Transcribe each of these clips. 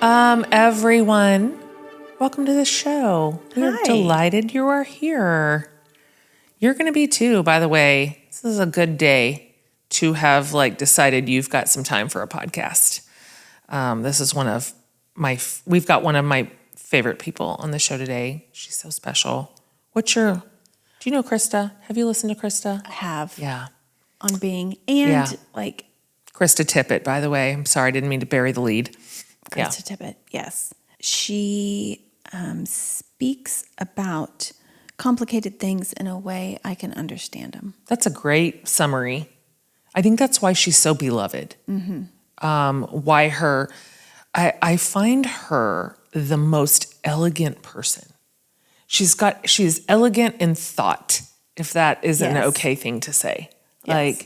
Everyone. Welcome to the show. We're delighted you are here. You're going to be too, by the way. This is a good day to have decided you've got some time for a podcast. This is we've got one of my favorite people on the show today. She's so special. Do you know Krista? Have you listened to Krista? I have. Yeah. On Bing. And Krista Tippett, by the way. I'm sorry, I didn't mean to bury the lead. Krista Tippett, yes. She speaks about complicated things in a way I can understand them. That's a great summary. I think that's why she's so beloved. Mm-hmm. I find her the most elegant person. She's elegant in thought, if that is an okay thing to say. Yes.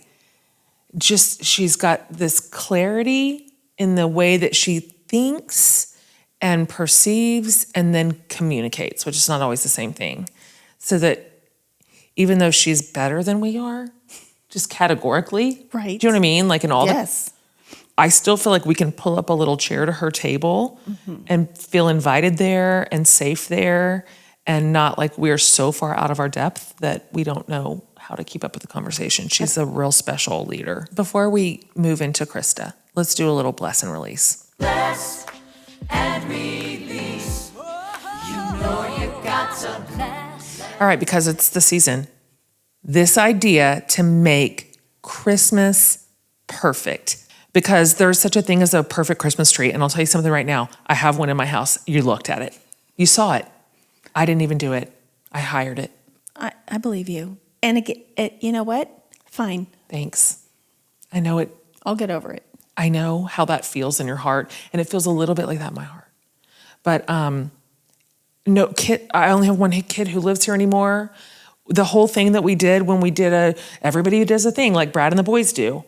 She's got this clarity in the way that she thinks and perceives and then communicates, which is not always the same thing. So that even though she's better than we are, just categorically, right? Do you know what I mean? In all I still feel like we can pull up a little chair to her table and feel invited there and safe there, and not like we're so far out of our depth that we don't know how to keep up with the conversation. She's a real special leader. Before we move into Krista, let's do a little bless and release. Bless and release. You know you got to bless. All right, because it's the season. This idea to make Christmas perfect, because there's such a thing as a perfect Christmas tree. And I'll tell you something right now. I have one in my house. You looked at it. You saw it. I didn't even do it. I hired it. I believe you. And you know what? Fine. Thanks. I know it. I'll get over it. I know how that feels in your heart, and it feels a little bit like that in my heart. But no, kid. I only have one kid who lives here anymore. The whole thing that we did when we did everybody does a thing like Brad and the boys do.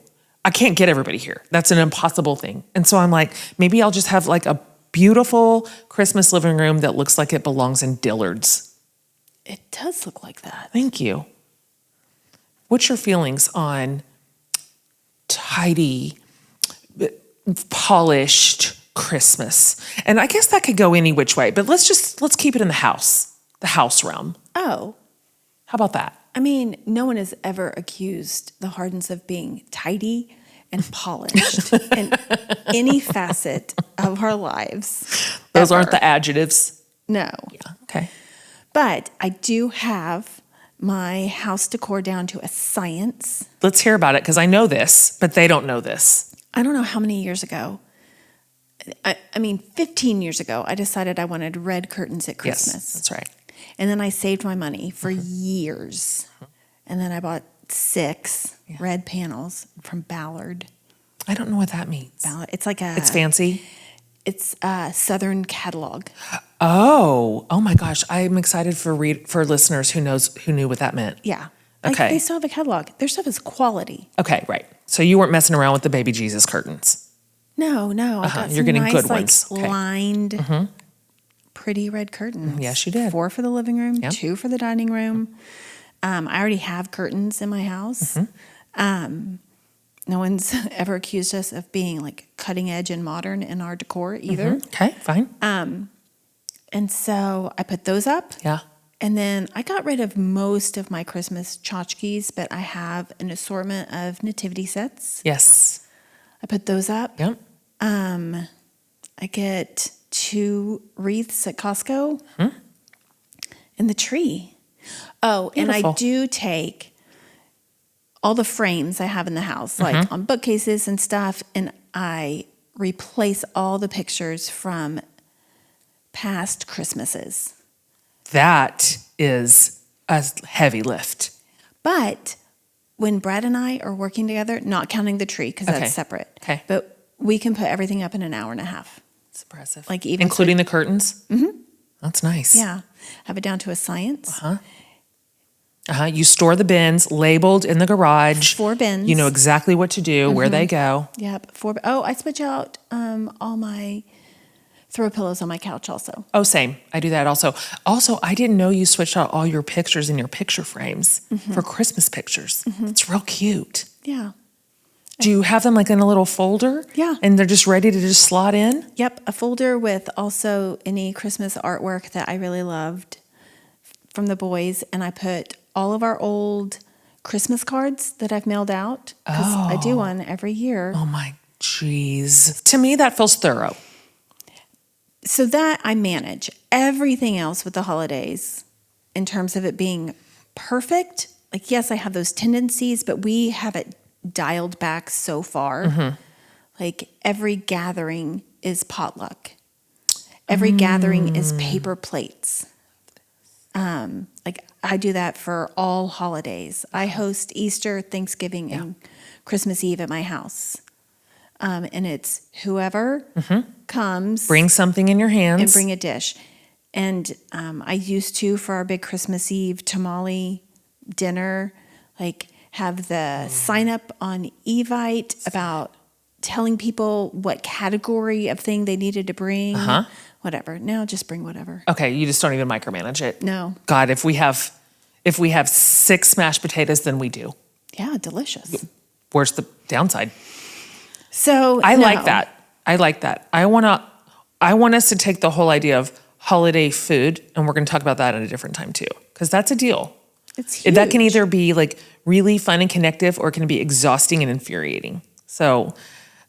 I can't get everybody here. That's an impossible thing. And so I'm like, maybe I'll just have a beautiful Christmas living room that looks like it belongs in Dillard's. It does look like that. Thank you. What's your feelings on tidy, polished Christmas? And I guess that could go any which way, but let's keep it in the house realm. Oh. How about that? I mean, no one has ever accused the Hardens of being tidy and polished in any facet of our lives. Those ever. aren't the adjectives. No. Yeah. Okay. But I do have my house decor down to a science. Let's hear about it, because I know this, but they don't know this. I don't know how many years ago. 15 years ago, I decided I wanted red curtains at Christmas. Yes, that's right. And then I saved my money for years. And then I bought 6 red panels from Ballard. I don't know what that means. Ballard. It's fancy. It's a Southern catalog. Oh my gosh. I'm excited for listeners who knew what that meant. Yeah. Okay. They still have a catalog. Their stuff is quality. Okay, right. So you weren't messing around with the baby Jesus curtains. No. I got You're some getting nice, good ones. Okay. lined, pretty red curtains. Yes, you did. 4 for the living room, Yep. 2 for the dining room. I already have curtains in my house. No one's ever accused us of being cutting edge and modern in our decor either. Okay, fine. And so I put those up. Yeah. And then I got rid of most of my Christmas tchotchkes, but I have an assortment of nativity sets. Yes. I put those up. Yep. I get 2 wreaths at Costco and the tree. Oh, Beautiful. and I do take all the frames I have in the house, on bookcases and stuff, and I replace all the pictures from past Christmases. That is a heavy lift. But when Brad and I are working together, not counting the tree because that's separate, but we can put everything up in an hour and a half. It's impressive. Even including the curtains? Mm-hmm. That's nice. Yeah. Have it down to a science. You store the bins labeled in the garage. 4 bins. You know exactly what to do, where they go. Yep. 4. Oh, I switch out all my throw pillows on my couch also. Oh, same. I do that also. Also, I didn't know you switched out all your pictures in your picture frames for Christmas pictures. It's real cute. Yeah. Do you have them like in a little folder? Yeah. And they're just ready to just slot in? Yep, a folder with also any Christmas artwork that I really loved from the boys. And I put all of our old Christmas cards that I've mailed out, because I do one every year. Oh my jeez. To me, that feels thorough. So that I manage. Everything else with the holidays, in terms of it being perfect, like, yes, I have those tendencies, but we have it dialed back so far. Like, every gathering is potluck. Every gathering is paper plates. Like, I do that for all holidays. I host Easter, Thanksgiving, and Christmas Eve at my house. And it's whoever comes. Bring something in your hands. And bring a dish. And I used to, for our big Christmas Eve tamale dinner, like, have the sign up on Evite about telling people what category of thing they needed to bring. Whatever. Now just bring whatever. Okay, you just don't even micromanage it. No. God, if we have 6 mashed potatoes, then we do. Yeah, delicious. Where's the downside? So I like that. I like that. I want us to take the whole idea of holiday food, and we're going to talk about that at a different time too, because that's a deal. It's huge. That can either be like really fun and connective, or it can be exhausting and infuriating. So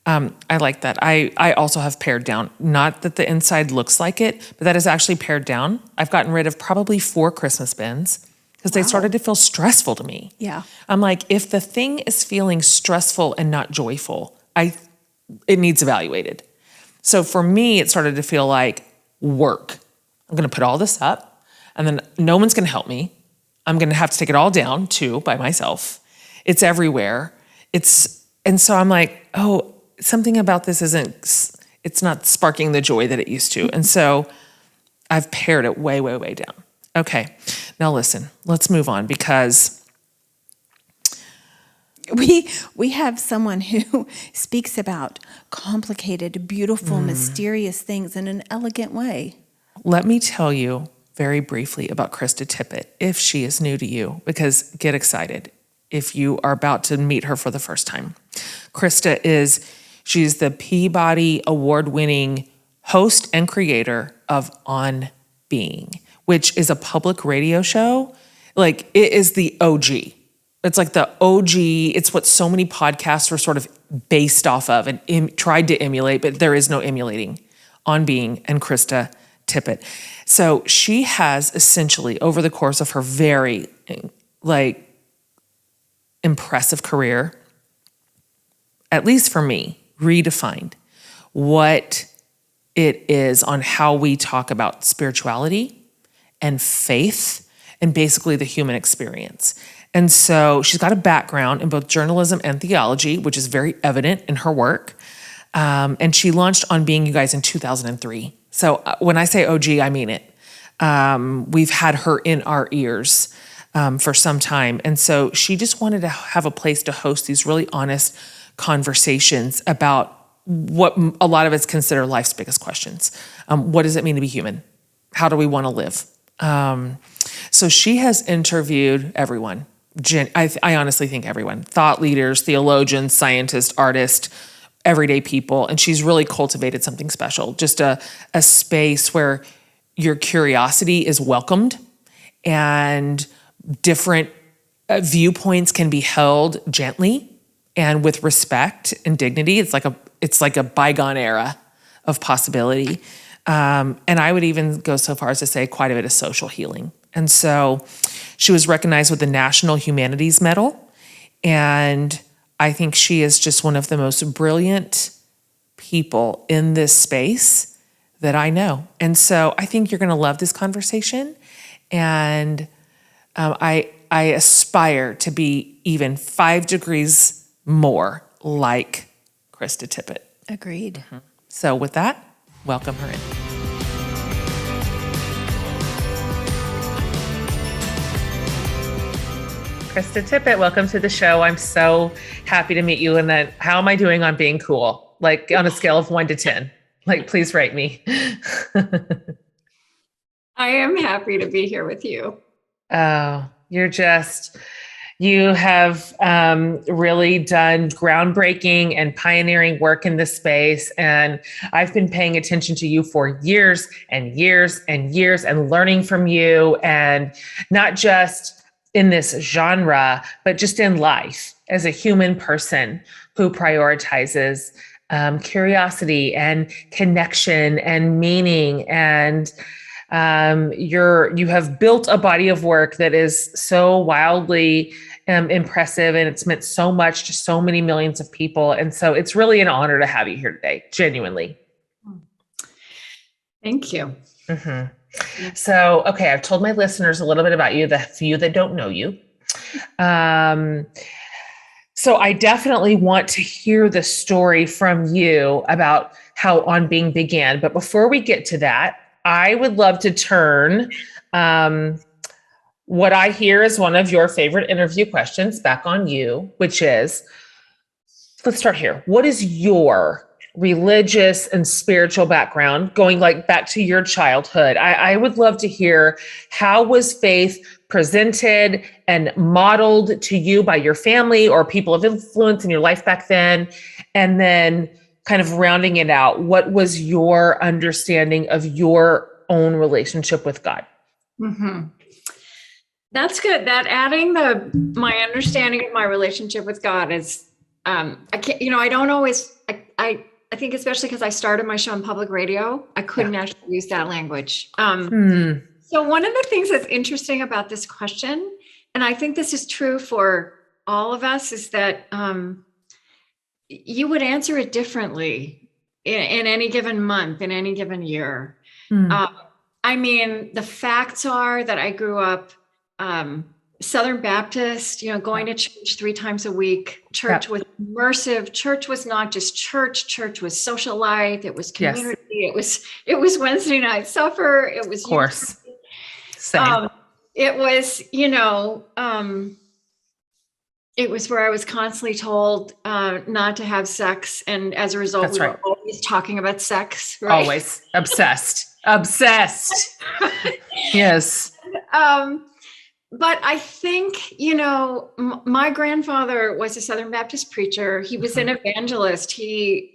I like that. I also have pared down. Not that the inside looks like it, but that is actually pared down. I've gotten rid of probably 4 Christmas bins because they started to feel stressful to me. Yeah. I'm like, if the thing is feeling stressful and not joyful, it needs evaluated. So for me, it started to feel like work. I'm going to put all this up, and then no one's going to help me. I'm going to have to take it all down too by myself. It's everywhere. And so I'm like, oh, something about this it's not sparking the joy that it used to. And so I've pared it way, way, way down. Okay, now listen, let's move on, because we have someone who speaks about complicated, beautiful, mysterious things in an elegant way. let me tell you very briefly about Krista Tippett, if she is new to you, because get excited if you are about to meet her for the first time. She's the Peabody Award-winning host and creator of On Being, which is a public radio show. Like, it is the OG. It's like the OG. It's what so many podcasts were sort of based off of and tried to emulate, but there is no emulating On Being and Krista Tippett. So she has essentially, over the course of her very impressive career, at least for me, redefined what it is on how we talk about spirituality and faith and basically the human experience. And so she's got a background in both journalism and theology, which is very evident in her work. And she launched On Being, you guys, in 2003. So when I say OG, I mean it. We've had her in our ears for some time. And so she just wanted to have a place to host these really honest conversations about what a lot of us consider life's biggest questions. What does it mean to be human? How do we want to live? So she has interviewed everyone. I honestly think everyone, thought leaders, theologians, scientists, artists, everyday people. And she's really cultivated something special, just a space where your curiosity is welcomed and different viewpoints can be held gently and with respect and dignity. It's like a bygone era of possibility. And I would even go so far as to say quite a bit of social healing. And so she was recognized with the National Humanities Medal. And I think she is just one of the most brilliant people in this space that I know. And so I think you're going to love this conversation. And I aspire to be even 5 degrees more like Krista Tippett. Agreed. Mm-hmm. So with that, welcome her in. Krista Tippett, welcome to the show. I'm so happy to meet you. And then how am I doing on being cool? Like on a scale of 1 to 10, like, please rate me. I am happy to be here with you. Oh, you're You have really done groundbreaking and pioneering work in this space. And I've been paying attention to you for years and years and years and learning from you, and not just in this genre, but just in life as a human person who prioritizes curiosity and connection and meaning. And you have built a body of work that is so wildly impressive, and it's meant so much to so many millions of people. And so it's really an honor to have you here today, genuinely. Thank you. So, okay, I've told my listeners a little bit about you, the few that don't know you. So I definitely want to hear the story from you about how On Being began. But before we get to that, I would love to turn what I hear is one of your favorite interview questions back on you, which is, let's start here. What is your religious and spiritual background, going like back to your childhood? I would love to hear, how was faith presented and modeled to you by your family or people of influence in your life back then? And then kind of rounding it out, what was your understanding of your own relationship with God? That's good. That adding my understanding of my relationship with God is, I can't, I don't always, I think especially because I started my show on public radio, I couldn't actually use that language. So one of the things that's interesting about this question, and I think this is true for all of us, is that you would answer it differently in any given month, in any given year. I mean, the facts are that I grew up Southern Baptist, going to church 3 times a week. Church was immersive. Church was not just church. Church was social life. It was community. It was Wednesday night supper. It was, of course, same. It was, it was where I was constantly told not to have sex, and as a result, we were always talking about sex. Right? Always obsessed. Yes. But I think, my grandfather was a Southern Baptist preacher. He was an evangelist. He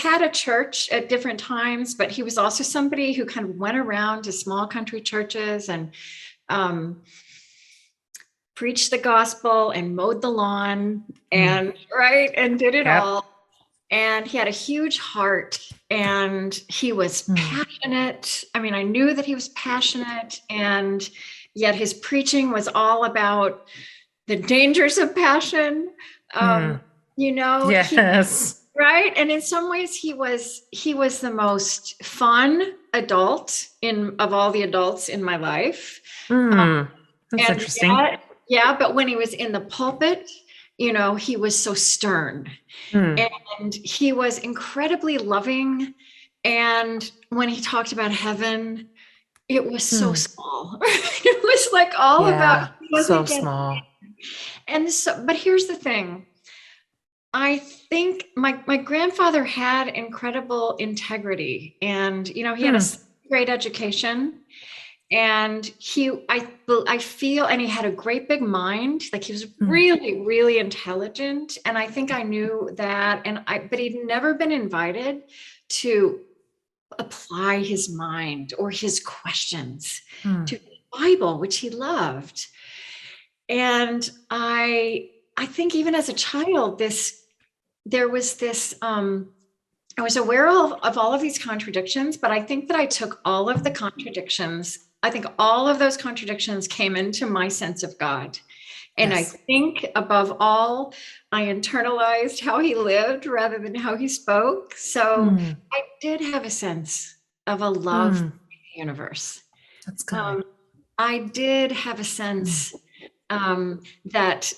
had a church at different times, but he was also somebody who kind of went around to small country churches and preached the gospel and mowed the lawn and did it all. And he had a huge heart, and he was passionate. I mean, I knew that he was passionate, and yet his preaching was all about the dangers of passion. Yes. Right. And in some ways he was the most fun adult of all the adults in my life. That's interesting. But when he was in the pulpit, he was so stern and he was incredibly loving. And when he talked about heaven, it was so small. It was like all about so small. And so, but here's the thing. I think my grandfather had incredible integrity, and he had a great education, and I feel, and he had a great big mind. Like, he was really, really intelligent, and I think I knew that. But he'd never been invited to apply his mind or his questions to the Bible, which he loved. And I think even as a child, there was this, I was aware of all of these contradictions, but I think that I took all of the contradictions. I think all of those contradictions came into my sense of God. And I think above all, I internalized how he lived rather than how he spoke. So I did have a sense of a love for the universe. That's good. I did have a sense that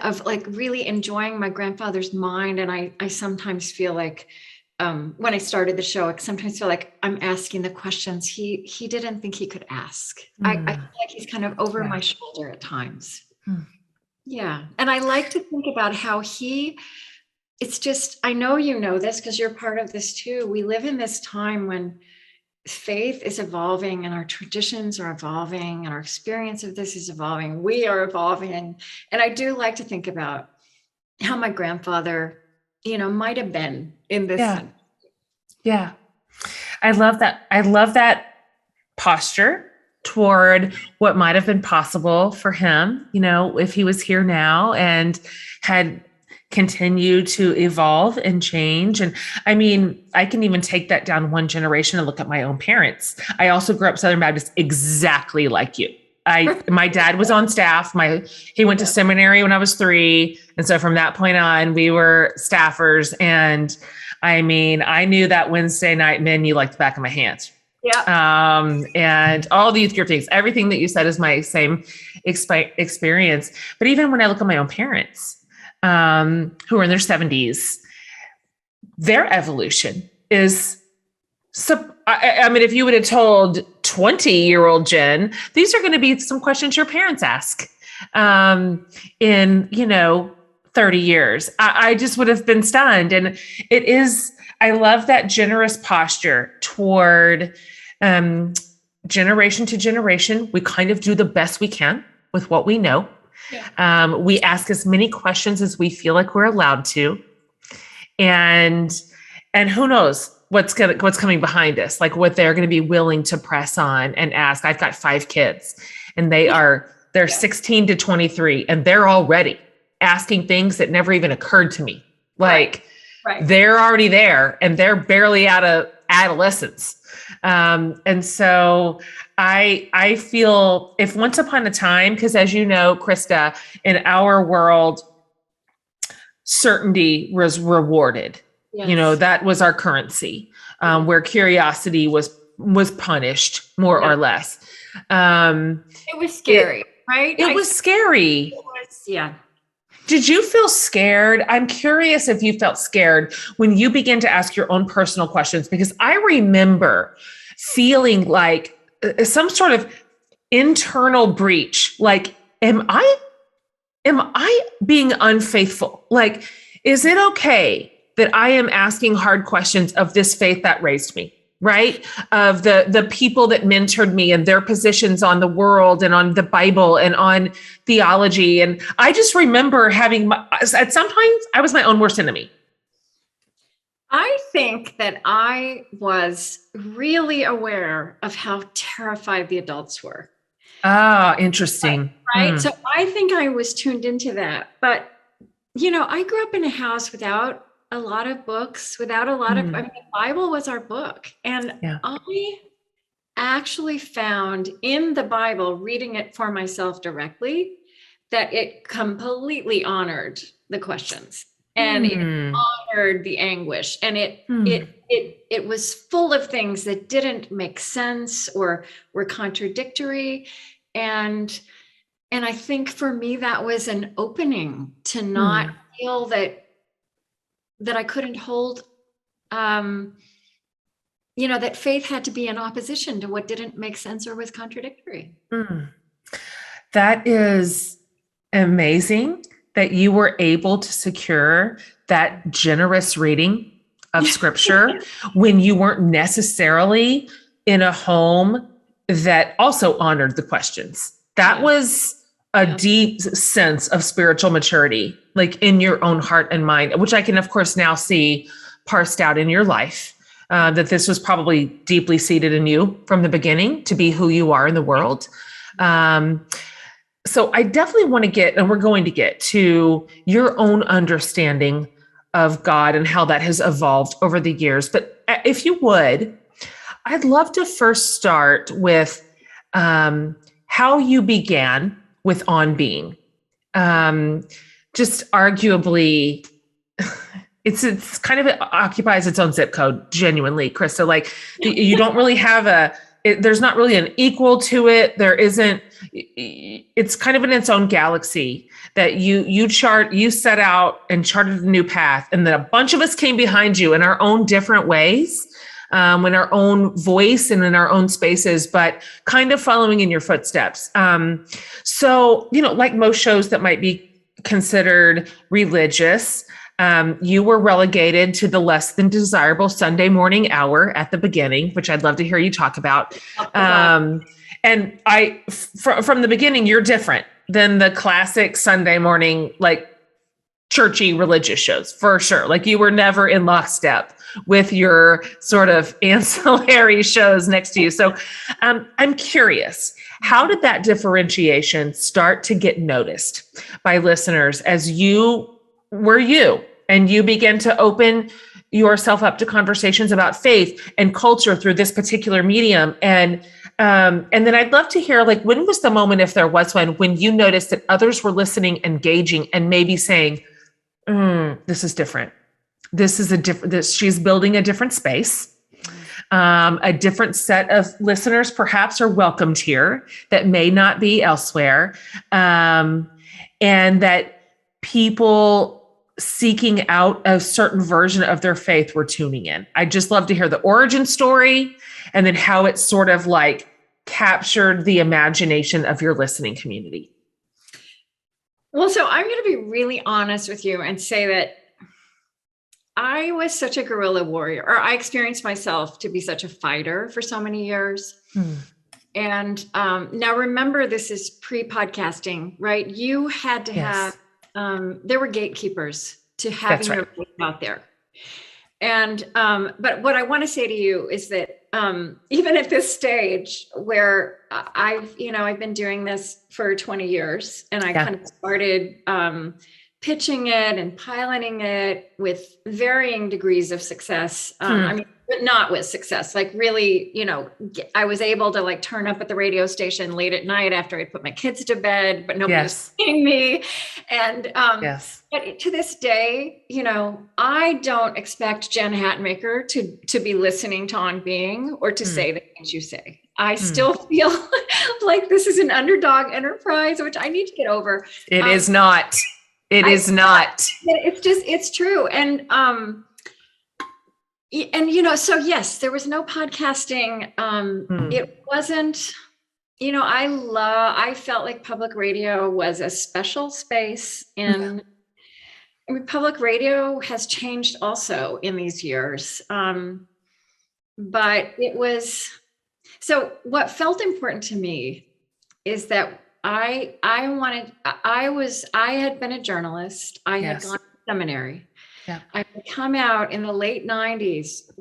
of like really enjoying my grandfather's mind. And I sometimes feel like when I started the show, I sometimes feel like I'm asking the questions he didn't think he could ask. I feel like he's kind of over my shoulder at times. Yeah. And I like to think about how it's just, I know you know this because you're part of this too. We live in this time when faith is evolving and our traditions are evolving and our experience of this is evolving. We are evolving. And I do like to think about how my grandfather, might have been in this Yeah. sense. Yeah. I love that. I love that posture toward what might have been possible for him, if he was here now and had continued to evolve and change. And I mean, I can even take that down one generation and look at my own parents. I also grew up Southern Baptist exactly like you. My dad was on staff. He went to seminary when I was 3. And so from that point on, we were staffers. And I mean, I knew that Wednesday night menu like the back of my hand. Yeah. And all the youth group things, everything that you said is my same experience. But even when I look at my own parents, who are in their 70s, their evolution is, I mean, if you would have told 20-year-old Jen, these are going to be some questions your parents ask in, 30 years. I just would have been stunned. And I love that generous posture toward generation to generation. We kind of do the best we can with what we know. Yeah. We ask as many questions as we feel like we're allowed to. And who knows what's coming behind us, like what they're going to be willing to press on and ask. I've got 5 kids and they're 16 to 23 and they're already asking things that never even occurred to me. Like they're already there and they're barely out of adolescence. And so I feel if once upon a time, because as you know, Krista, in our world, certainty was rewarded. Yes. That was our currency, where curiosity was punished more or less. It was scary, right? It was scary. Yeah. Did you feel scared? I'm curious if you felt scared when you began to ask your own personal questions, because I remember feeling like some sort of internal breach. Like, am I being unfaithful? Like, is it okay that I am asking hard questions of this faith that raised me, right? Of the people that mentored me and their positions on the world and on the Bible and on theology. And I just remember at sometimes I was my own worst enemy. I think that I was really aware of how terrified the adults were. Ah, interesting. Right. So I think I was tuned into that. But, I grew up in a house without a lot of books, without a lot of, the Bible was our book. And I actually found in the Bible, reading it for myself directly, that it completely honored the questions and it honored the anguish. And it was full of things that didn't make sense or were contradictory. And I think for me, that was an opening to not feel that I couldn't hold, that faith had to be in opposition to what didn't make sense or was contradictory. That is amazing that you were able to secure that generous reading of scripture when you weren't necessarily in a home that also honored the questions. That was a deep sense of spiritual maturity, like in your own heart and mind, which I can, of course, now see parsed out in your life, that this was probably deeply seated in you from the beginning to be who you are in the world. So I definitely want to get, and we're going to get to your own understanding of God and how that has evolved over the years. But if you would, I'd love to first start with how you began with On Being. Just arguably, it's kind of occupies its own zip code, genuinely, Krista. Like you don't really have there's not really an equal to it. There isn't, it's kind of in its own galaxy that you set out and charted a new path. And then a bunch of us came behind you in our own different ways, in our own voice and in our own spaces, but kind of following in your footsteps. So, like most shows that might be considered religious, You were relegated to the less than desirable Sunday morning hour at the beginning, which I'd love to hear you talk about. And from the beginning, you're different than the classic Sunday morning, like churchy religious shows, for sure. Like you were never in lockstep with your sort of ancillary shows next to you. So I'm curious, how did that differentiation start to get noticed by listeners as you were you and you began to open yourself up to conversations about faith and culture through this particular medium? And then I'd love to hear, like, when was the moment, if there was one, when you noticed that others were listening, engaging, and maybe saying, this is different. This is she's building a different space. A different set of listeners perhaps are welcomed here that may not be elsewhere. And that people seeking out a certain version of their faith were tuning in. I'd just love to hear the origin story and then how it sort of like captured the imagination of your listening community. Well, so I'm going to be really honest with you and say that I was such a guerrilla warrior, or I experienced myself to be such a fighter for so many years. And now remember, this is pre-podcasting, right? You had to have, there were gatekeepers to having your voice out there. And, but what I want to say to you is that even at this stage where I've been doing this for 20 years and I kind of started pitching it and piloting it with varying degrees of success. I mean, but not with success, like really, I was able to like turn up at the radio station late at night after I put my kids to bed, but nobody was seeing me. And, but to this day, I don't expect Jen Hatmaker to be listening to On Being or to say the things you say. I still feel like this is an underdog enterprise, which I need to get over. It is not. It is not. It's true. And, so yes, there was no podcasting. It wasn't, I felt like public radio was a special space, and I mean, public radio has changed also in these years. But it was, so what felt important to me is that I had been a journalist. I had gone to seminary. I had come out in the late 90s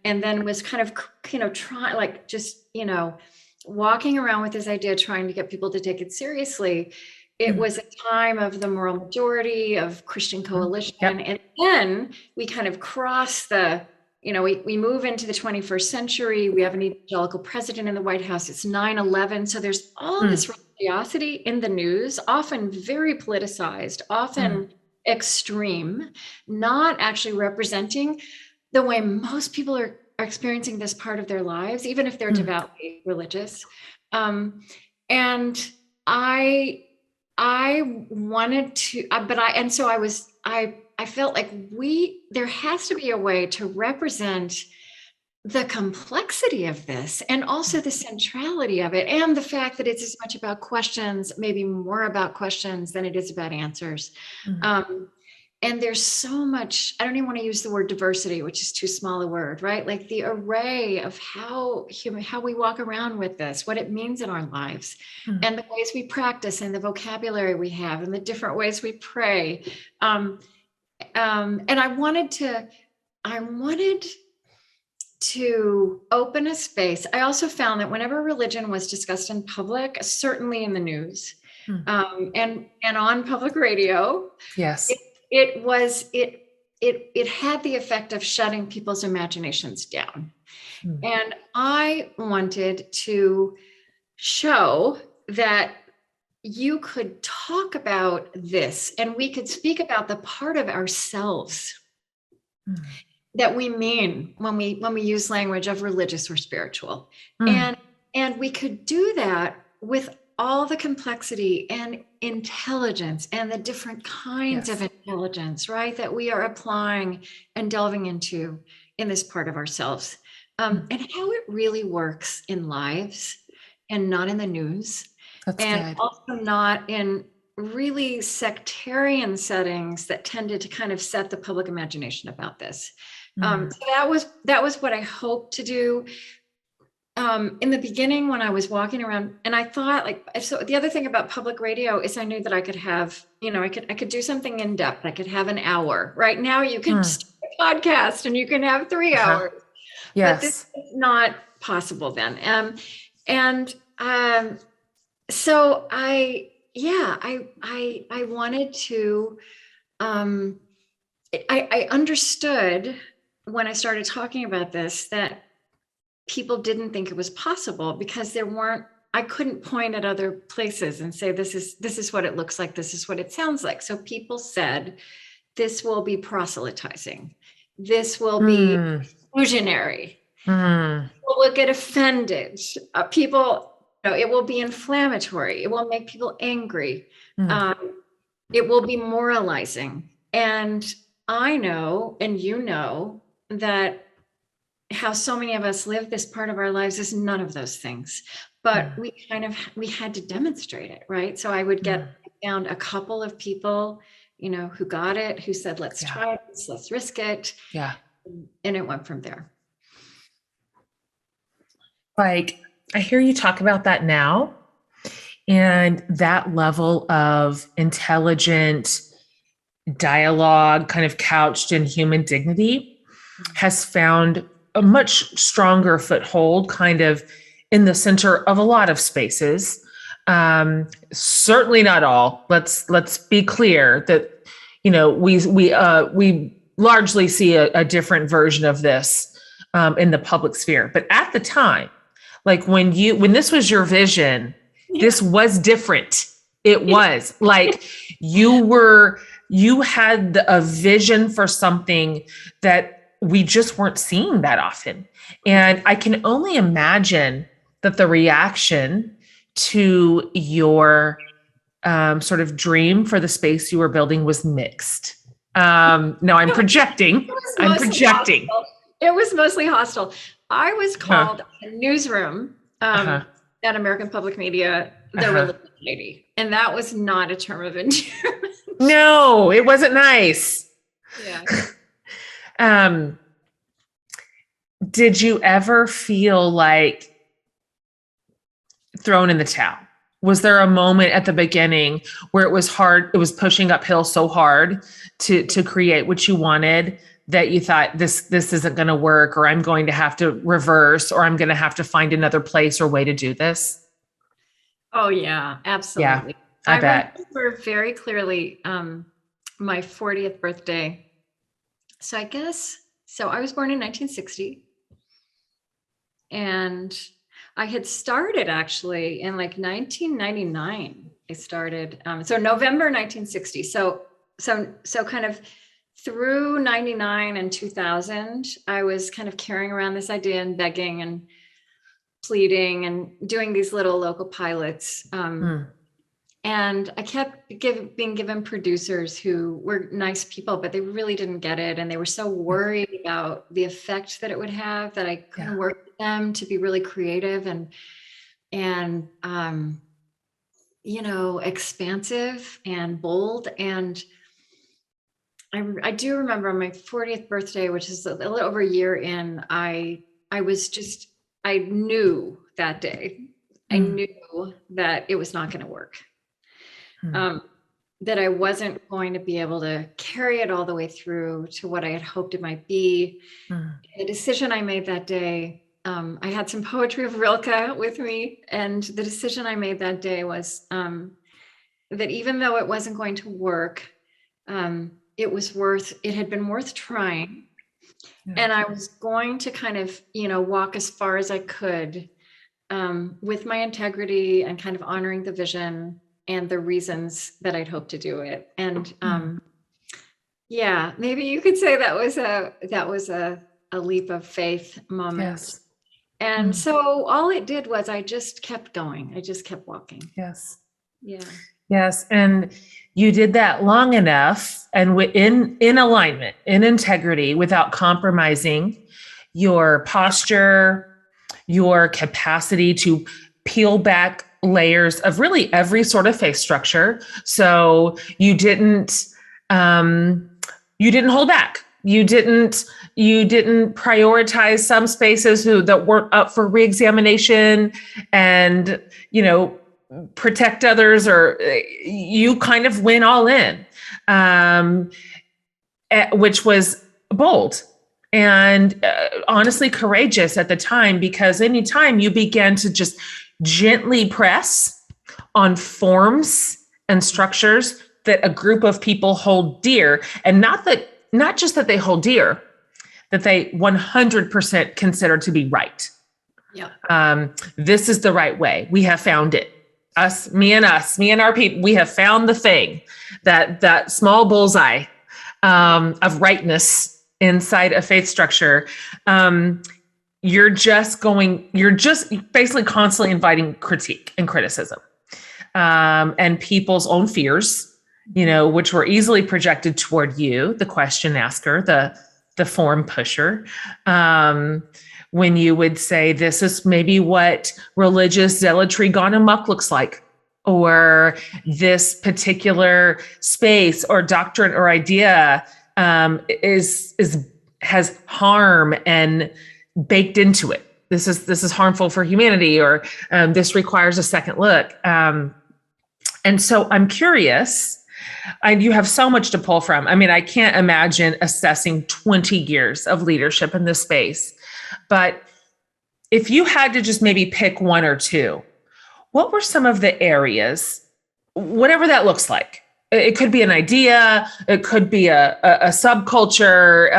and then was kind of, trying, like, just, walking around with this idea, trying to get people to take it seriously. It was a time of the moral majority, of Christian coalition. And then we kind of cross the, we move into the 21st century. We have an evangelical president in the White House. It's 9/11. So there's all this religiosity in the news, often very politicized, often extreme, not actually representing the way most people are experiencing this part of their lives, even if they're devoutly religious. And I wanted to, I felt like there has to be a way to represent the complexity of this and also the centrality of it, and the fact that it's as much about questions, maybe more about questions than it is about answers. And there's so much, I don't even want to use the word diversity, which is too small a word, right? Like the array of how we walk around with this, what it means in our lives, and the ways we practice, and the vocabulary we have, and the different ways we pray. And I wanted to open a space. I also found that whenever religion was discussed in public, certainly in the news, and on public radio, it had the effect of shutting people's imaginations down. And I wanted to show that you could talk about this, and we could speak about the part of ourselves that we mean when we use language of religious or spiritual. And we could do that with all the complexity and intelligence and the different kinds of intelligence, right, that we are applying and delving into in this part of ourselves, and how it really works in lives and not in the news. That's and good. Also not in really sectarian settings that tended to kind of set the public imagination about this. So that was what I hoped to do. In the beginning, when I was walking around, and I thought, like, so the other thing about public radio is I knew that I could have, I could do something in depth. I could have an hour. Right now, you can start a podcast and you can have 3 hours. Yes. But this is not possible then. So I wanted to, I understood when I started talking about this that people didn't think it was possible because I couldn't point at other places and say, this is what it looks like. This is what it sounds like. So people said, this will be proselytizing. This will be exclusionary. People will get offended. It will be inflammatory. It will make people angry. It will be moralizing. And I know, and you know, that how so many of us live this part of our lives is none of those things. But we had to demonstrate it, right? So I found a couple of people, who got it, who said, let's try this, let's risk it. Yeah. And it went from there. Like, I hear you talk about that now, and that level of intelligent dialogue kind of couched in human dignity has found a much stronger foothold kind of in the center of a lot of spaces. Certainly not all. Let's be clear that, we largely see a different version of this in the public sphere. But at the time, like when this was your vision, this was different. It was like you had a vision for something that we just weren't seeing that often. And I can only imagine that the reaction to your sort of dream for the space you were building was mixed. No, I'm projecting. Hostile. It was mostly hostile. I was called a newsroom at American Public Media, the religion lady. And that was not a term of endearment. No, it wasn't nice. Yeah. Did you ever feel like thrown in the towel? Was there a moment at the beginning where it was hard, it was pushing uphill so hard to create what you wanted that you thought this isn't going to work, or I'm going to have to reverse, or I'm going to have to find another place or way to do this? Oh yeah, absolutely. Yeah, I bet. remember very clearly my 40th birthday. So I was born in 1960. And I had started actually in like 1999. I started, so November 1960. So kind of through 99 and 2000, I was kind of carrying around this idea and begging and pleading and doing these little local pilots. And I kept being given producers who were nice people, but they really didn't get it. And they were so worried about the effect that it would have that I couldn't work with them to be really creative and expansive and bold. And I do remember on my 40th birthday, which is a little over a year in, I knew that day, I knew that it was not going to work. That I wasn't going to be able to carry it all the way through to what I had hoped it might be. The decision I made that day, I had some poetry of Rilke with me, and the decision I made that day was that even though it wasn't going to work, it had been worth trying. And I was going to kind of, walk as far as I could with my integrity and kind of honoring the vision and the reasons that I'd hoped to do it. And maybe you could say that was a leap of faith moment. Yes. And so all it did was I just kept going. I just kept walking. Yes. Yeah. Yes. And you did that long enough and in alignment, in integrity, without compromising your posture, your capacity to peel back layers of really every sort of faith structure. So you didn't hold back. You didn't prioritize some spaces that weren't up for reexamination and, protect others, or you kind of went all in, which was bold and honestly courageous at the time, because anytime you began to just gently press on forms and structures that a group of people hold dear, and not just that they hold dear, that they 100% consider to be right. Yeah. This is the right way. We have found it. Me and our people, we have found the thing, that small bullseye of rightness inside a faith structure. You're just basically constantly inviting critique and criticism, and people's own fears, which were easily projected toward you, the question asker, the form pusher. When you would say, this is maybe what religious zealotry gone amok looks like, or this particular space or doctrine or idea has harm and baked into it. This is harmful for humanity, or this requires a second look. And so I'm curious, you have so much to pull from. I mean, I can't imagine assessing 20 years of leadership in this space. But if you had to just maybe pick one or two, what were some of the areas, whatever that looks like? It could be an idea, it could be a subculture,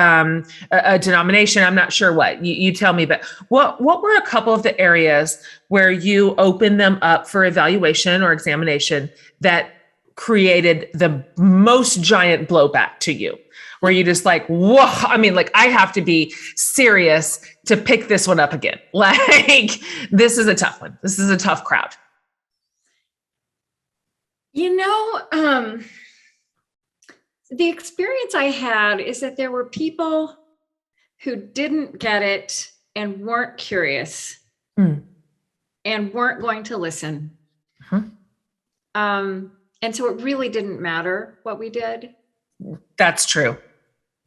a denomination. I'm not sure what. You tell me, but what were a couple of the areas where you opened them up for evaluation or examination that created the most giant blowback to you, where you just like, whoa, I mean, like, I have to be serious to pick this one up again. Like, this is a tough one. This is a tough crowd. The experience I had is that there were people who didn't get it and weren't curious and weren't going to listen. And so it really didn't matter what we did. That's true.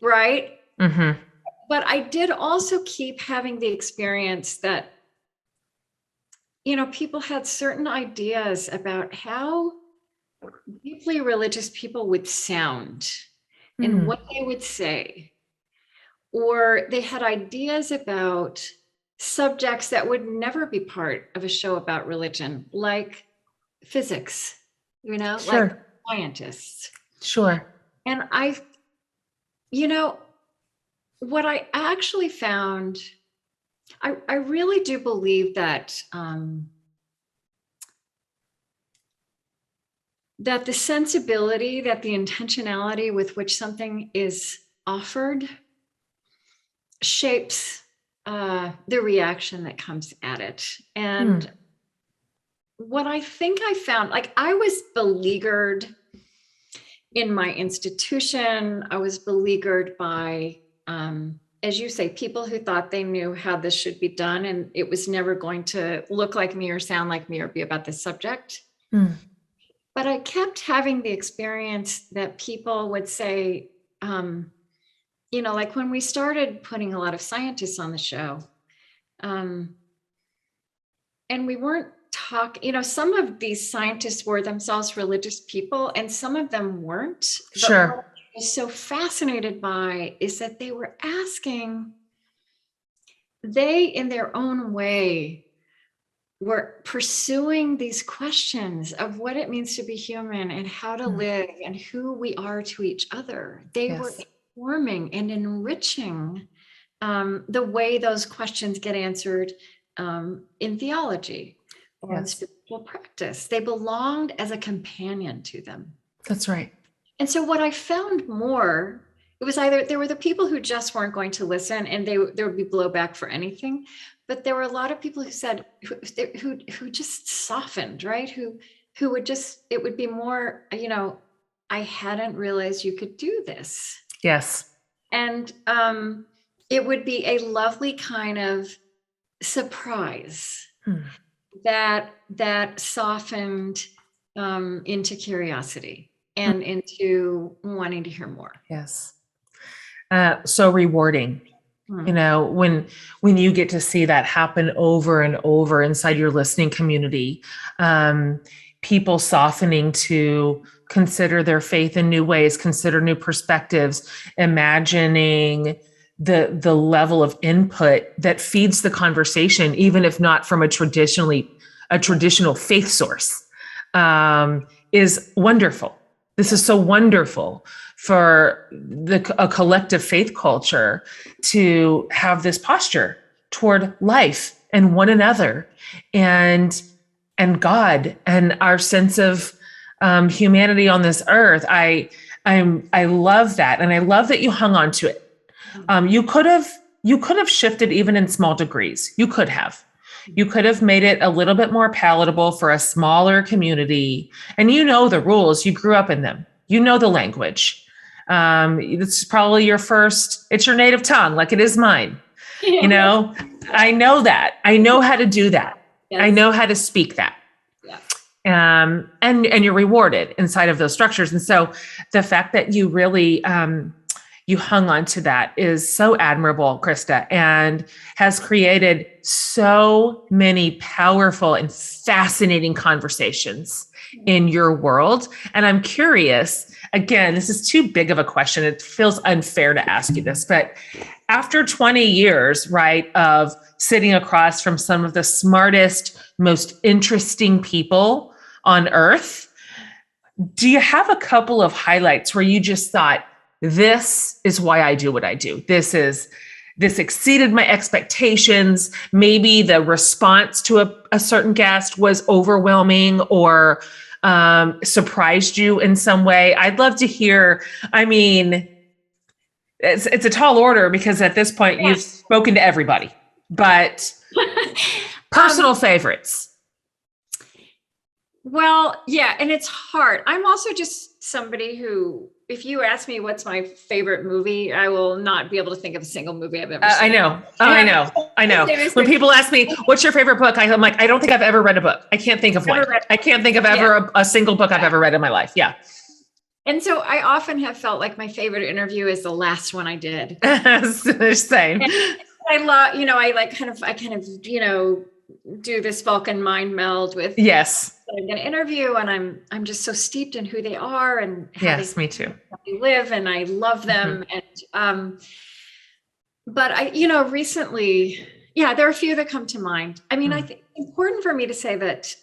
Right? Mm-hmm. But I did also keep having the experience that, people had certain ideas about how deeply religious people would sound and what they would say. Or they had ideas about subjects that would never be part of a show about religion, like physics, Sure. like scientists. Sure. And what I actually found, I really do believe that that the sensibility, that the intentionality with which something is offered shapes the reaction that comes at it. And what I think I found, like, I was beleaguered in my institution. I was beleaguered by, as you say, people who thought they knew how this should be done, and it was never going to look like me or sound like me or be about this subject. But I kept having the experience that people would say, like when we started putting a lot of scientists on the show, and we weren't talking, some of these scientists were themselves religious people and some of them weren't. Sure. But what I was so fascinated by is that they were asking, they in their own way were pursuing these questions of what it means to be human and how to live and who we are to each other. They were informing and enriching the way those questions get answered in theology or in spiritual practice. They belonged as a companion to them. That's right. And so what I found more, it was either there were the people who just weren't going to listen and there would be blowback for anything, but there were a lot of people who said, who just softened, right? Who would just, it would be more, I hadn't realized you could do this. Yes. And it would be a lovely kind of surprise that softened into curiosity and into wanting to hear more. Yes. So rewarding. You know, when you get to see that happen over and over inside your listening community, people softening to consider their faith in new ways, consider new perspectives, imagining the level of input that feeds the conversation, even if not from a traditional faith source, is wonderful. This is so wonderful for a collective faith culture to have this posture toward life and one another and God and our sense of humanity on this earth. I love that, and I love that you hung on to it. You could have shifted even in small degrees. You could have made it a little bit more palatable for a smaller community. And you know the rules. You grew up in them. You know the language. It's probably it's your native tongue, like it is mine. You know, I know that. I know how to do that. Yes. I know how to speak that. Yeah. And you're rewarded inside of those structures. And so the fact that you really, you hung on to that is so admirable, Krista, and has created so many powerful and fascinating conversations in your world. And I'm curious, again, this is too big of a question. It feels unfair to ask you this, but after 20 years, right, of sitting across from some of the smartest, most interesting people on earth, do you have a couple of highlights where you just thought, this is why I do what I do? This exceeded my expectations. Maybe the response to a certain guest was overwhelming or surprised you in some way. I'd love to hear. I mean, it's a tall order because at this point you've spoken to everybody, but personal favorites. Well, yeah, and it's hard. I'm also just somebody who, if you ask me what's my favorite movie, I will not be able to think of a single movie I've ever seen. I know. I know. When people ask me, what's your favorite book? I'm like, I don't think I've ever read a book. I can't think of one. I can't think of ever a single book I've ever read in my life. Yeah. And so I often have felt like my favorite interview is the last one I did. Same. And I love, I kind of, do this Vulcan mind meld with I'm going to interview, and I'm just so steeped in who they are and how me too. They live, and I love them. And but I, recently, there are a few that come to mind. I mean, I think it's important for me to say that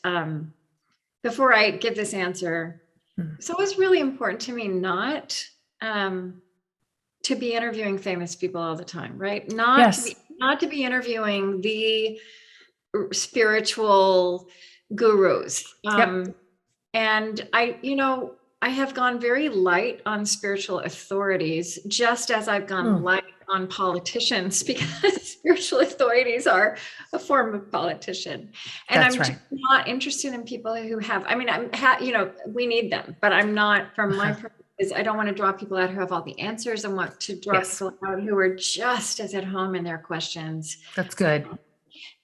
before I give this answer, it's always really important to me not to be interviewing famous people all the time, right? Not to be interviewing the spiritual gurus. And I have gone very light on spiritual authorities, just as I've gone light on politicians, because spiritual authorities are a form of politician. And I'm just not interested in people who have, we need them, but I'm not, from my purpose, I don't want to draw people out who have all the answers. I want to draw people out who are just as at home in their questions. That's good.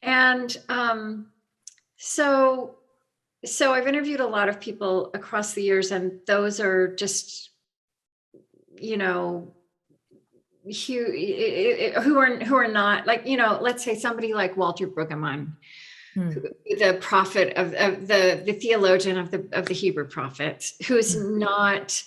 And so I've interviewed a lot of people across the years, and those are just, who are not, like, let's say somebody like Walter Brueggemann, the prophet of the theologian of the Hebrew prophets, who is not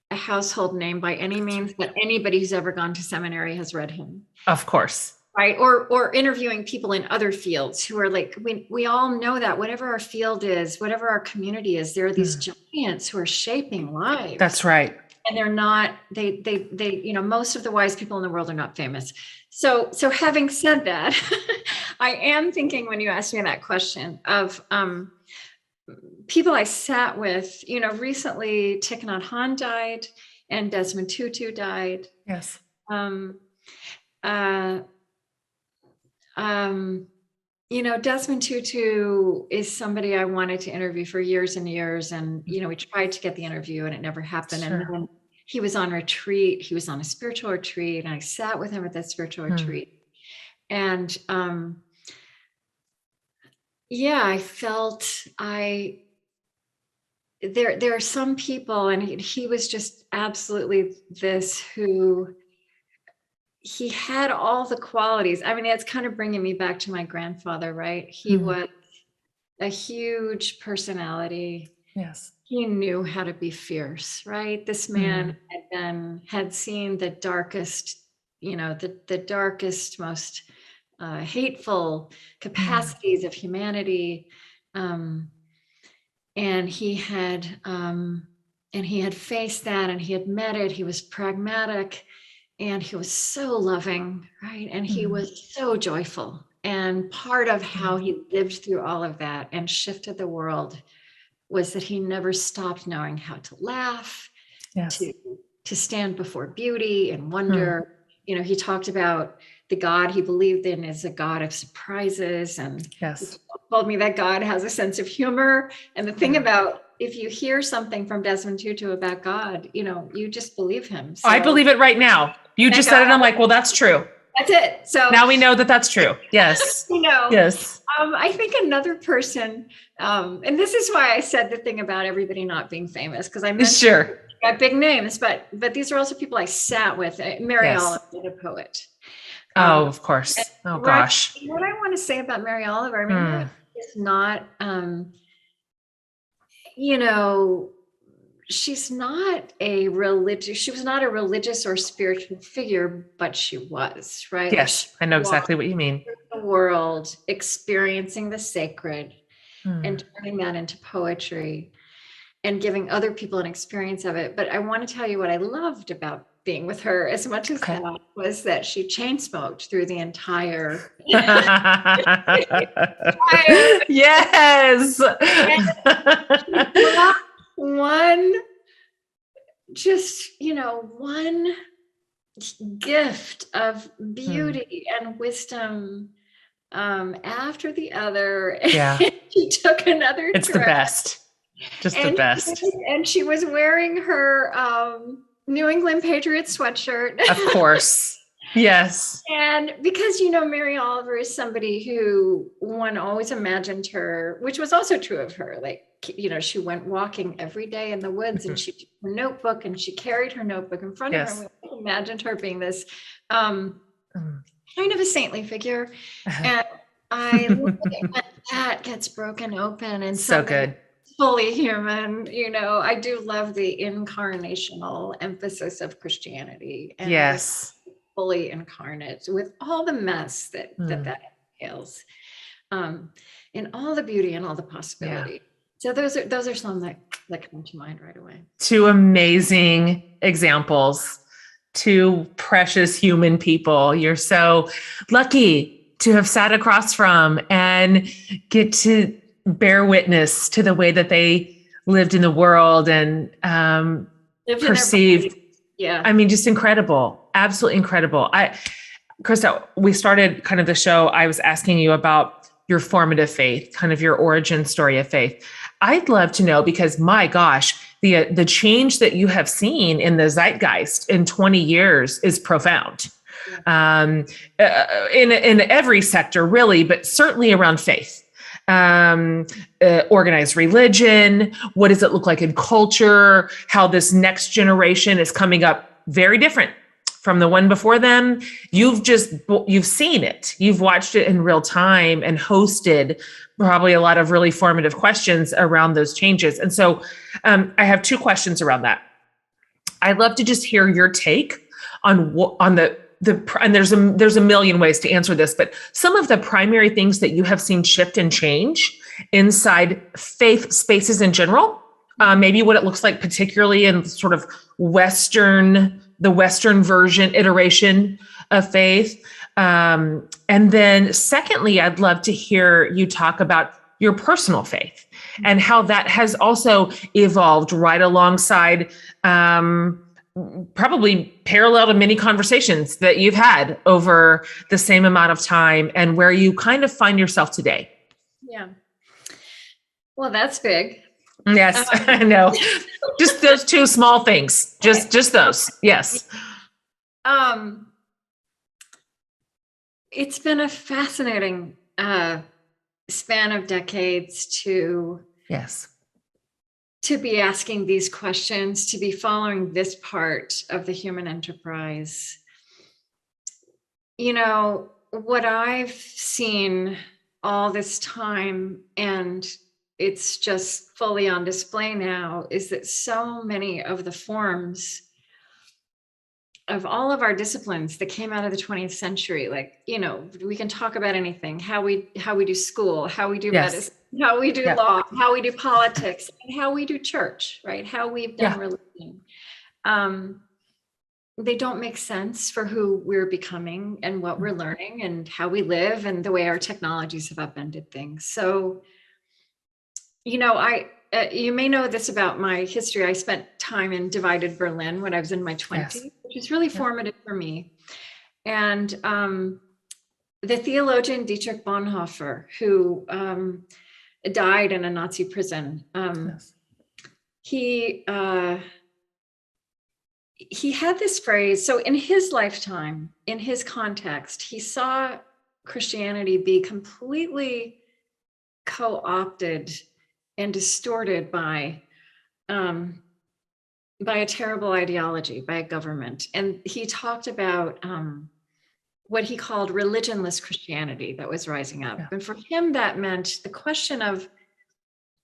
a household name by any means, but anybody who's ever gone to seminary has read him. Of course. Right. Or interviewing people in other fields who are like, we all know that whatever our field is, whatever our community is, there are these giants who are shaping lives. That's right. And they're not, they, most of the wise people in the world are not famous. So having said that, I am thinking, when you asked me that question, of people I sat with, recently Thich Nhat Hanh died and Desmond Tutu died. Yes. Desmond Tutu is somebody I wanted to interview for years and years. And, we tried to get the interview and it never happened. Sure. And then he was on retreat. He was on a spiritual retreat, and I sat with him at that spiritual retreat. And, yeah, I felt there are some people, and he was just absolutely this, who he had all the qualities. I mean, it's kind of bringing me back to my grandfather, right? He was a huge personality. Yes. He knew how to be fierce, right? This man had seen the darkest, the darkest, most hateful capacities of humanity. And he had faced that, and he had met it. He was pragmatic, and he was so loving, right? And he was so joyful. And part of how he lived through all of that and shifted the world was that he never stopped knowing how to laugh, to stand before beauty and wonder. He talked about the God he believed in as a God of surprises. And he told me that God has a sense of humor. And the thing about, if you hear something from Desmond Tutu about God, you just believe him. So, I believe it right now. You just said it. I'm like, well, that's true. That's it. So now we know that that's true. Yes. Yes. I think another person, and this is why I said the thing about everybody not being famous, because I mentioned got big names, but these are also people I sat with. Mary Oliver, the poet. Of course. Oh gosh. What I want to say about Mary Oliver, I mean, Mary is not, she was not a religious or spiritual figure, but she was, right? Yes, I know exactly what you mean. The world, experiencing the sacred and turning that into poetry and giving other people an experience of it. But I want to tell you what I loved about being with her, as much as that, was that she chain smoked through the entire. Yes. One gift of beauty and wisdom after the other. Yeah. She took another It's trip. The best. Just the best. And she was wearing her New England Patriots sweatshirt. Of course. Yes. And because, Mary Oliver is somebody who one always imagined her, which was also true of her. Like, she went walking every day in the woods and she took her notebook and she carried her notebook in front of her. We imagined her being this kind of a saintly figure. And I love it when that gets broken open and so good. Fully human. I do love the incarnational emphasis of Christianity. And fully incarnate with all the mess that entails, and all the beauty and all the possibility. So those are some that come to mind right away. Two amazing examples, two precious human people. You're so lucky to have sat across from and get to bear witness to the way that they lived in the world and perceived. Yeah. I mean, just incredible. Absolutely incredible. Krista, we started kind of the show. I was asking you about your formative faith, kind of your origin story of faith. I'd love to know, because my gosh, the change that you have seen in the zeitgeist in 20 years is profound. In every sector, really, but certainly around faith. Organized religion, what does it look like in culture, how this next generation is coming up very different from the one before them. You've seen it, you've watched it in real time and hosted probably a lot of really formative questions around those changes. And so I have two questions around that. I'd love to just hear your take on the and there's a million ways to answer this, but some of the primary things that you have seen shift and change inside faith spaces in general, maybe what it looks like, particularly in sort of the Western version, iteration of faith. And then secondly, I'd love to hear you talk about your personal faith and how that has also evolved right alongside, probably parallel to many conversations that you've had over the same amount of time, and where you kind of find yourself today. Yeah. Well, that's big. Yes, I know. Just those two small things. Just those. Yes. It's been a fascinating span of decades to Yes. be asking these questions, to be following this part of the human enterprise. You know, what I've seen all this time, and it's just fully on display now, is that so many of the forms of all of our disciplines that came out of the 20th century, like, you know, we can talk about anything, how we do school, how we do Yes. medicine, how we do law, how we do politics, and how we do church, right? How we've done religion. They don't make sense for who we're becoming and what we're learning and how we live and the way our technologies have upended things. So, you know, you may know this about my history. I spent time in divided Berlin when I was in my 20s, which is really formative for me. And the theologian Dietrich Bonhoeffer, who died in a Nazi prison, he had this phrase. So in his lifetime, in his context, he saw Christianity be completely co-opted and distorted by a terrible ideology, by a government. And he talked about what he called religionless Christianity that was rising up. And for him, that meant the question of,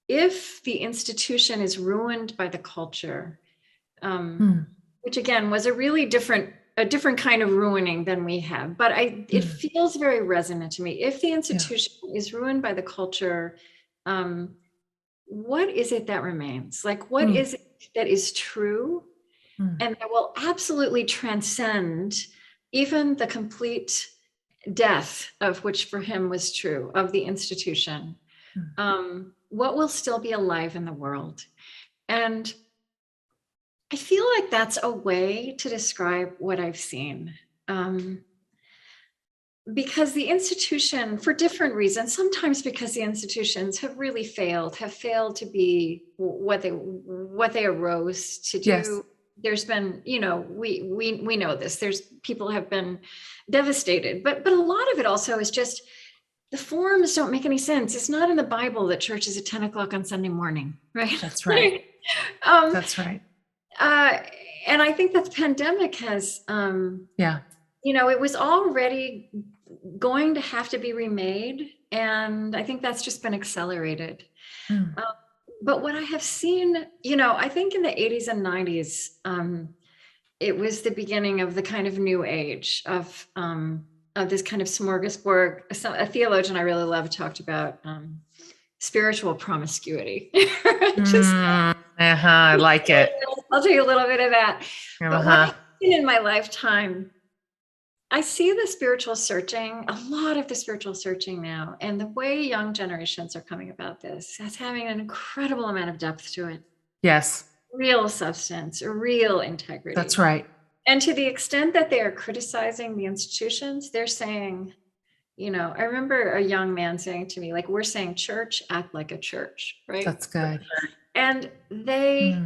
if the institution is ruined by the culture, which again was a really different kind of ruining than we have, but it feels very resonant to me. If the institution is ruined by the culture, what is it that remains? Like, what is it that is true and that will absolutely transcend even the complete death of which for him was true of the institution? What will still be alive in the world? And I feel like that's a way to describe what I've seen. Because the institution, for different reasons, sometimes because the institutions have really failed to be what they arose to do. Yes. There's been, you know, we know this. There's people have been devastated, but a lot of it also is just the forms don't make any sense. It's not in the Bible that church is at 10 o'clock on Sunday morning, right? That's right. That's right. And I think that the pandemic has, you know, it was already going to have to be remade. And I think that's just been accelerated. But what I have seen, you know, I think in the 80s and 90s, it was the beginning of the kind of new age of this kind of smorgasbord. A theologian I really love talked about spiritual promiscuity. I like it. I'll tell you a little bit of that. But what I've seen in my lifetime, I see the spiritual searching, a lot of the spiritual searching now, and the way young generations are coming about this as having an incredible amount of depth to it. Yes. Real substance, real integrity. That's right. And to the extent that they are criticizing the institutions, they're saying, you know, I remember a young man saying to me, like, we're saying church, act like a church, right? That's good. And they,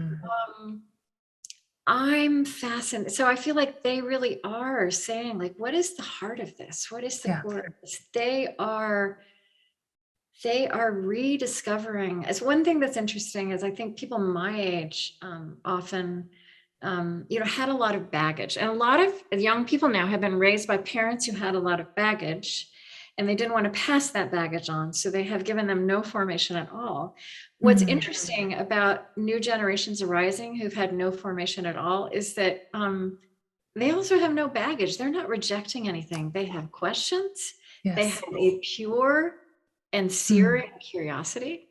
I'm fascinated. So I feel like they really are saying, like, what is the heart of this? What is the core of this? They are rediscovering. As one thing that's interesting is I think people my age often, you know, had a lot of baggage. And a lot of young people now have been raised by parents who had a lot of baggage, and they didn't want to pass that baggage on. So they have given them no formation at all. What's interesting about new generations arising who've had no formation at all is that they also have no baggage. They're not rejecting anything. They have questions. Yes. They have a pure and searing curiosity.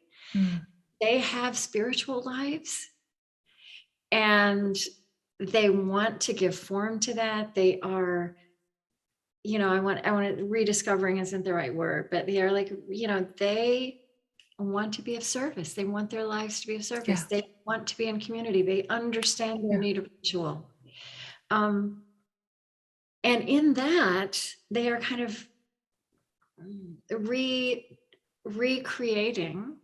They have spiritual lives. And they want to give form to that. They are, you know, I want rediscovering isn't the right word, but they are like, you know, they want to be of service. They want their lives to be of service. They want to be in community. They understand their need of ritual. And in that, they are kind of recreating,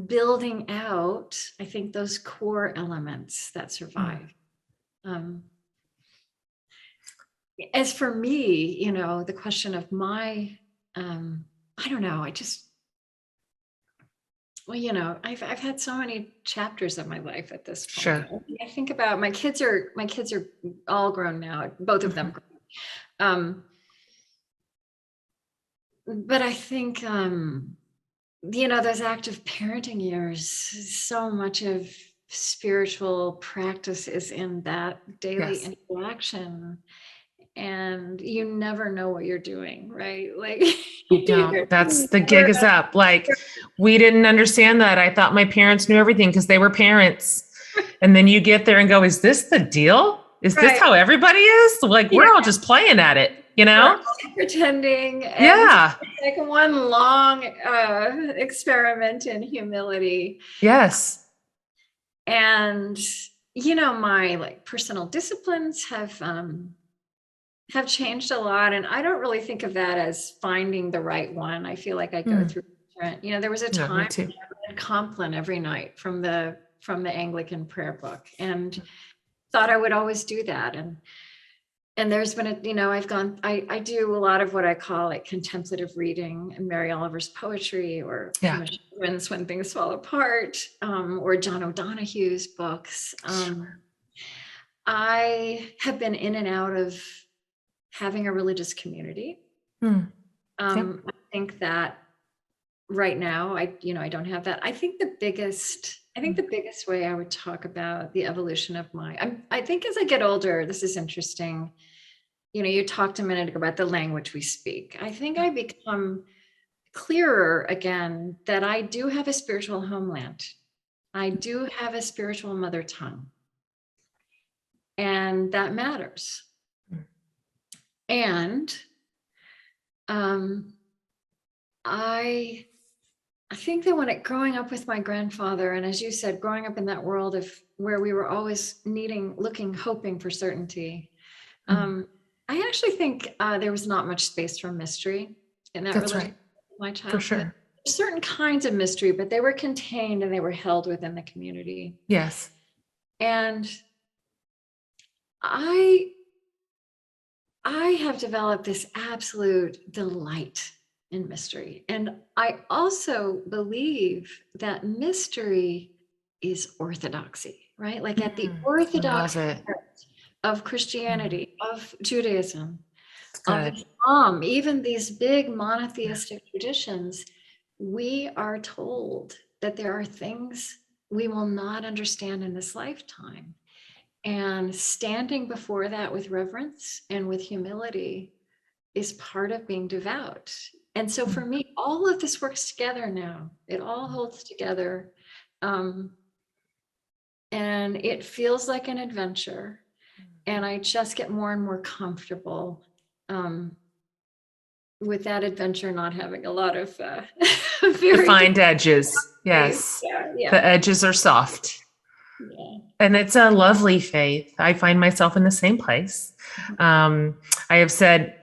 building out, I think, those core elements that survive. As for me, you know, the question of my I don't know. Well, I've had so many chapters of my life at this point. Sure. I think about my kids are all grown now, both of them. But I think those active parenting years, so much of spiritual practice is in that daily interaction. And you never know what you're doing, right? Like You don't. That's the gig is up. Like, we didn't understand that. I thought my parents knew everything because they were parents. And then you get there and go, is this the deal? Is this how everybody is? Like, we're all just playing at it, pretending. And it's like one long experiment in humility. Yes. And, my personal disciplines have changed a lot. And I don't really think of that as finding the right one. I feel like I go through different, there was a time when I read Compline every night from the Anglican prayer book and thought I would always do that. And there's been I do a lot of what I call contemplative reading and Mary Oliver's poetry or When Things Fall Apart, or John O'Donohue's books. I have been in and out of having a religious community. I think that right now, I don't have that. I think the biggest way I would talk about the evolution of I think as I get older, this is interesting. You talked a minute ago about the language we speak. I think I become clearer again that I do have a spiritual homeland. I do have a spiritual mother tongue. And that matters. And I think that growing up with my grandfather, and as you said, growing up in that world of where we were always looking, hoping for certainty, I actually think there was not much space for mystery in that relationship with my childhood. For sure. Certain kinds of mystery, but they were contained and they were held within the community. Yes. And I have developed this absolute delight in mystery. And I also believe that mystery is orthodoxy, right? Like at the orthodox of Christianity, of Judaism, of Islam, even these big monotheistic traditions, we are told that there are things we will not understand in this lifetime. And standing before that with reverence and with humility is part of being devout. And so for me, all of this works together now. It all holds together. And it feels like an adventure. And I just get more and more comfortable with that adventure not having a lot of defined edges. Yes. Yeah. The edges are soft. Yeah. And it's a lovely faith. I find myself in the same place. I have said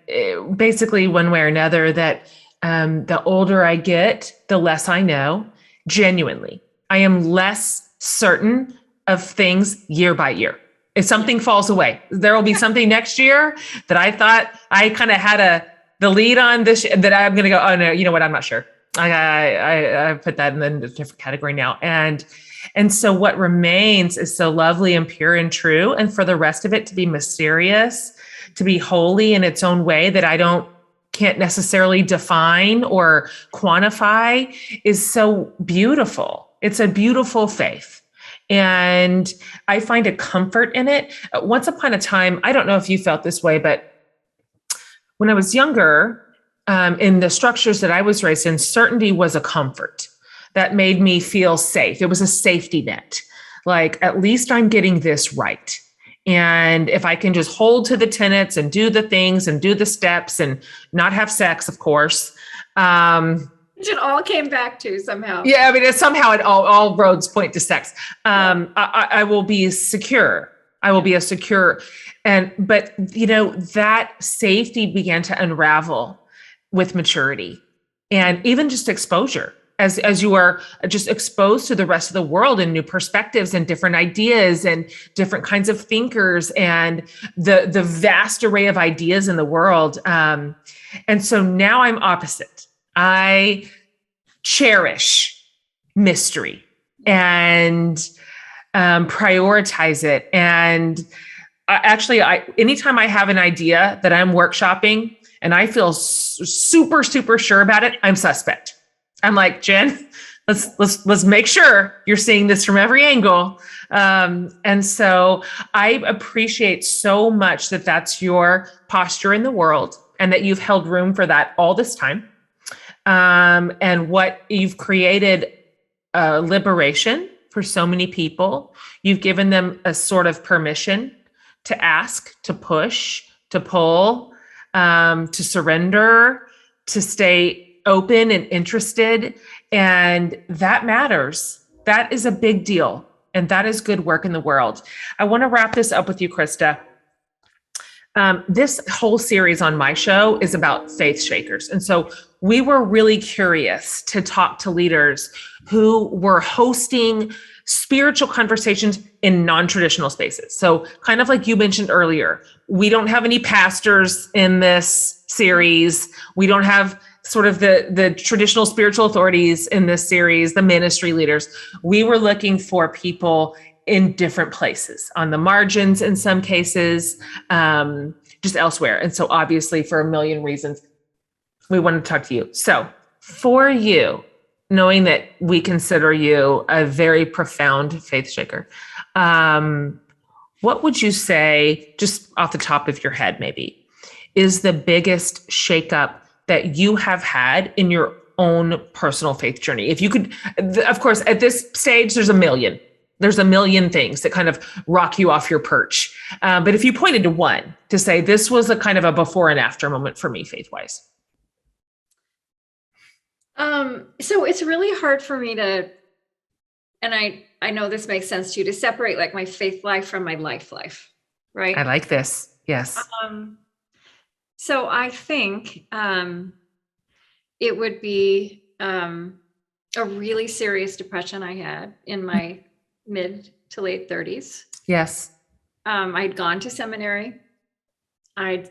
basically one way or another that the older I get, the less I know. Genuinely, I am less certain of things year by year. If something falls away, there will be something next year that I thought I kind of had the lead on this, that I'm going to go, oh no, you know what? I'm not sure. I put that in a different category now. And so what remains is so lovely and pure and true. And for the rest of it to be mysterious, to be holy in its own way that I can't necessarily define or quantify is so beautiful. It's a beautiful faith. And I find a comfort in it. Once upon a time, I don't know if you felt this way, but when I was younger, in the structures that I was raised in, certainty was a comfort that made me feel safe. It was a safety net. Like, at least I'm getting this right. And if I can just hold to the tenets and do the things and do the steps and not have sex, of course. Which it all came back to somehow. Yeah, I mean, somehow all roads point to sex. I will be secure. I will be a secure. But that safety began to unravel with maturity and even just exposure. As you are just exposed to the rest of the world and new perspectives and different ideas and different kinds of thinkers and the vast array of ideas in the world. And so now I'm opposite. I cherish mystery and prioritize it. And anytime I have an idea that I'm workshopping and I feel super, super sure about it, I'm suspect. I'm like, Jen, let's make sure you're seeing this from every angle. And so I appreciate so much that that's your posture in the world and that you've held room for that all this time. And what you've created liberation for so many people. You've given them a sort of permission to ask, to push, to pull, to surrender, to stay open and interested. And that matters. That is a big deal. And that is good work in the world. I want to wrap this up with you, Krista. This whole series on my show is about faith shakers. And so we were really curious to talk to leaders who were hosting spiritual conversations in non-traditional spaces. So kind of like you mentioned earlier, we don't have any pastors in this series. We don't have sort of the traditional spiritual authorities in this series, the ministry leaders. We were looking for people in different places, on the margins in some cases, just elsewhere. And so obviously for a million reasons, we want to talk to you. So for you, knowing that we consider you a very profound faith shaker, what would you say, just off the top of your head maybe, is the biggest shakeup that you have had in your own personal faith journey? If you could, of course, at this stage, there's a million things that kind of rock you off your perch. But if you pointed to one to say, this was a kind of a before and after moment for me, faith-wise. So it's really hard for me to, and I know this makes sense to you, to separate like my faith life from my life, right? I like this. Yes. So I think it would be a really serious depression I had in my mid to late 30s. Yes. I'd gone to seminary. I'd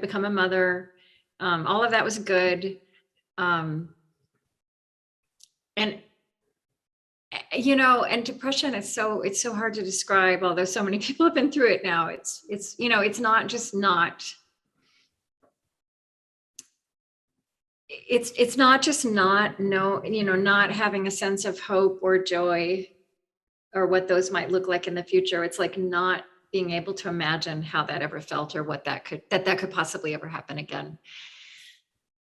become a mother. All of that was good. And depression is it's so hard to describe, although so many people have been through it now. It's not just not having a sense of hope or joy or what those might look like in the future. It's like not being able to imagine how that ever felt or what that could possibly ever happen again.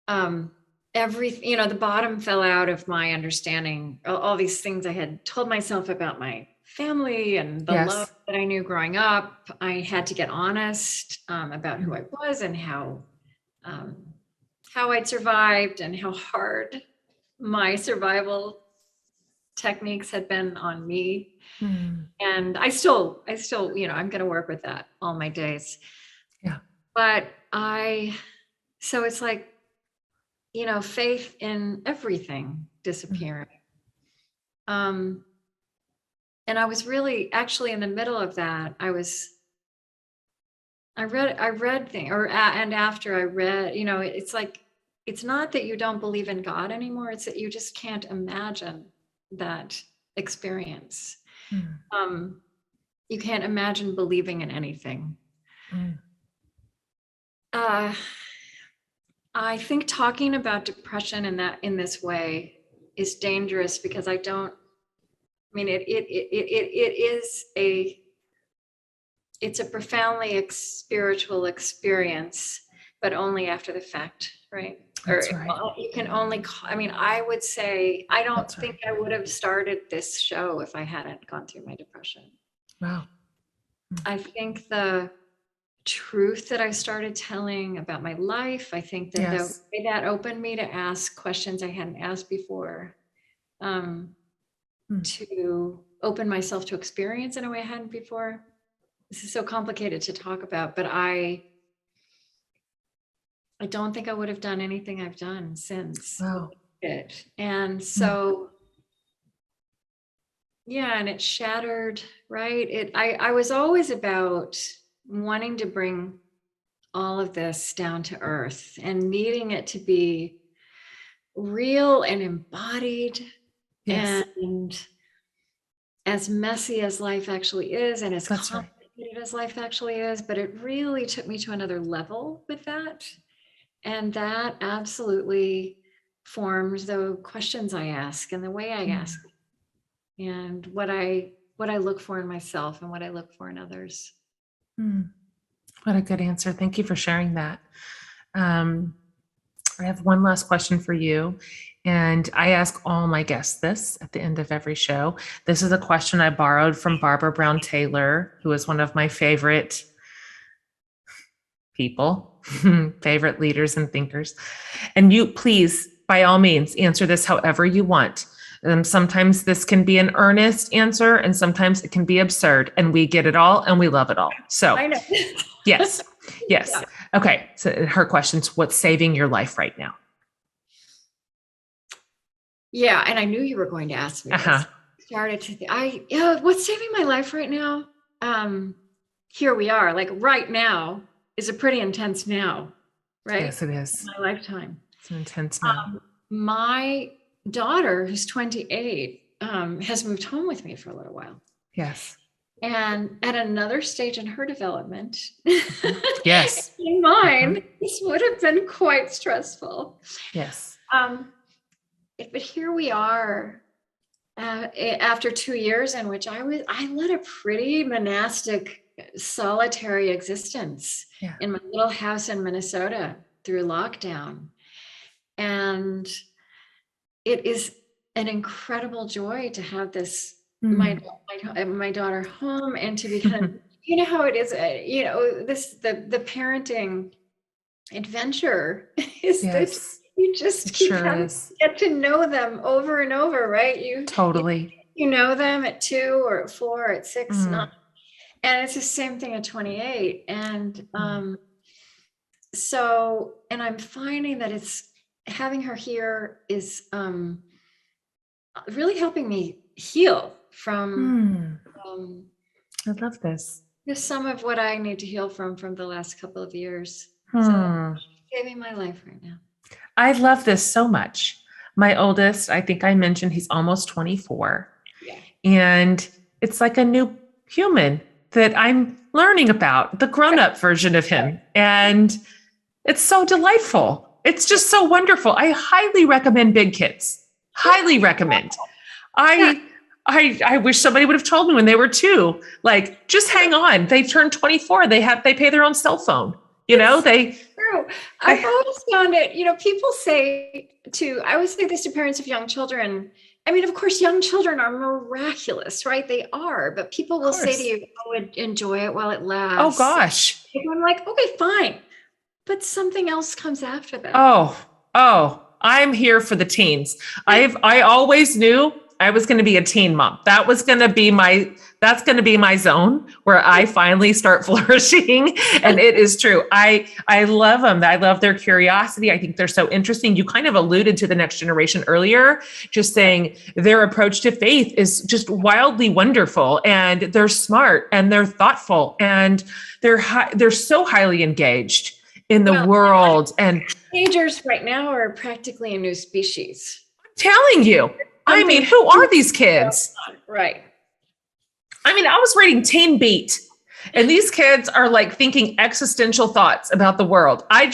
The bottom fell out of my understanding, all these things I had told myself about my family and the love that I knew growing up. I had to get honest about who I was and how I'd survived and how hard my survival techniques had been on me. And I still, I'm going to work with that all my days. Yeah. But so it's like, faith in everything disappearing. And I was really actually in the middle of that. I read things and after I read, it's like, it's not that you don't believe in God anymore. It's that you just can't imagine that experience. You can't imagine believing in anything. I think talking about depression in this way is dangerous because it it's a profoundly spiritual experience, but only after the fact, right? That's right. You can only, I would say, I don't think I would have started this show if I hadn't gone through my depression. Wow. I think the truth that I started telling about my life, I think that the way that opened me to ask questions I hadn't asked before, to open myself to experience in a way I hadn't before. This is so complicated to talk about, but I don't think I would have done anything I've done since it. And so, and it shattered, right? I was always about wanting to bring all of this down to earth and needing it to be real and embodied. Yes. And as messy as life actually is, and as That's right. complicated as life actually is, but it really took me to another level with that. And that absolutely formed the questions I ask and the way I ask, and what I look for in myself and what I look for in others. What a good answer. Thank you for sharing that. I have one last question for you. And I ask all my guests this at the end of every show. This is a question I borrowed from Barbara Brown Taylor, who is one of my favorite people, favorite leaders and thinkers. And you, please, by all means, answer this however you want. Sometimes this can be an earnest answer, and sometimes it can be absurd, and we get it all and we love it all. So, I know. yes. Yes. Yeah. Okay. So her question's, what's saving your life right now? Yeah, and I knew you were going to ask me this. Started to what's saving my life right now? Here we are. Like right now is a pretty intense now, right? Yes, it is. My lifetime. It's an intense now. My daughter, who's 28, has moved home with me for a little while. Yes. And at another stage in her development, yes, in mine, this would have been quite stressful. Yes. But here we are after 2 years in which I led a pretty monastic, solitary existence in my little house in Minnesota through lockdown. And it is an incredible joy to have this, my daughter home, and to be kind of, you know how it is, the parenting adventure is this. You just keep get to know them over and over, right? You know them at 2 or at 4 or at 6, 9, and it's the same thing at 28. And so, and I'm finding that it's having her here is really helping me heal from. I love this. Just some of what I need to heal from the last couple of years. So, saving my life right now. I love this so much. My oldest, I think I mentioned, he's almost 24. Yeah. And it's like a new human that I'm learning about, the grown-up version of him. And it's so delightful. It's just so wonderful. I highly recommend big kids. Highly recommend. I wish somebody would have told me when they were 2, like, just hang on. They turn 24. They pay their own cell phone. You know, true. I've always found it, people say I always say this to parents of young children. I mean, of course, young children are miraculous, right? They are, but people will say to you, enjoy it while it lasts. Oh gosh. And I'm like, okay, fine. But something else comes after that. Oh, I'm here for the teens. I always knew I was going to be a teen mom. That's going to be my zone where I finally start flourishing. And it is true. I love them. I love their curiosity. I think they're so interesting. You kind of alluded to the next generation earlier, just saying their approach to faith is just wildly wonderful, and they're smart and they're thoughtful and they're so highly engaged in the world. And teenagers right now are practically a new species. I'm telling you. I mean, who are these kids? Right. I mean, I was reading Teen Beat, and these kids are like thinking existential thoughts about the world. It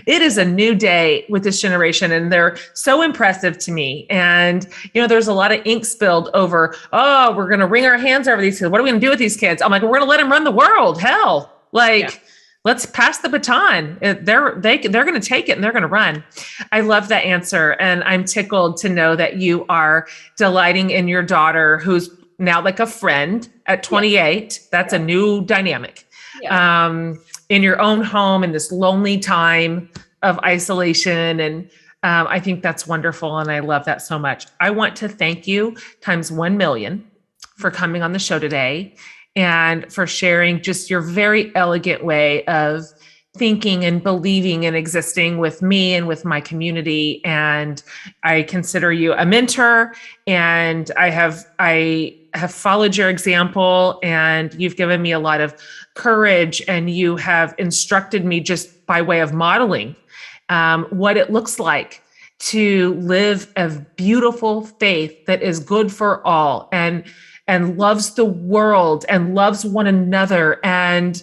is a new day with this generation, and they're so impressive to me. And, there's a lot of ink spilled over, we're going to wring our hands over these kids. What are we going to do with these kids? I'm like, we're going to let them run the world. Hell, let's pass the baton. They're going to take it and they're going to run. I love that answer. And I'm tickled to know that you are delighting in your daughter, who's now like a friend at 28. That's a new dynamic. In your own home in this lonely time of isolation. And I think that's wonderful. And I love that so much. I want to thank you times 1,000,000 for coming on the show today, and for sharing just your very elegant way of thinking and believing and existing with me and with my community. And I consider you a mentor, and I have followed your example, and you've given me a lot of courage, and you have instructed me just by way of modeling what it looks like to live a beautiful faith that is good for all and loves the world and loves one another, and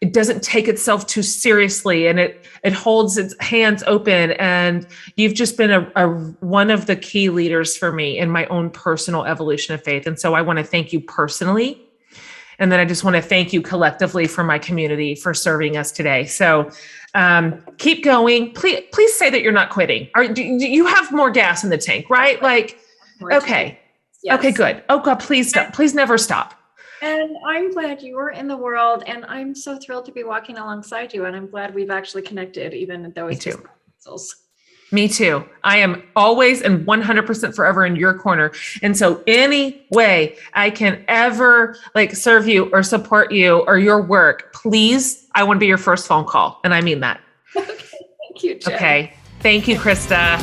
it doesn't take itself too seriously, and it holds its hands open. And you've just been a one of the key leaders for me in my own personal evolution of faith. And so I want to thank you personally. And then I just want to thank you collectively for my community for serving us today. So keep going. Please say that you're not quitting. Do you have more gas in the tank, right? Like, okay. Yes. Okay, good. Oh God, please stop. Please never stop. And I'm glad you were in the world, and I'm so thrilled to be walking alongside you. And I'm glad we've actually connected, even though it's just pencils. Me too. I am always and 100% forever in your corner. And so any way I can ever serve you or support you or your work, please, I want to be your first phone call. And I mean that. Okay. Thank you, Jen. Okay. Thank you, Krista.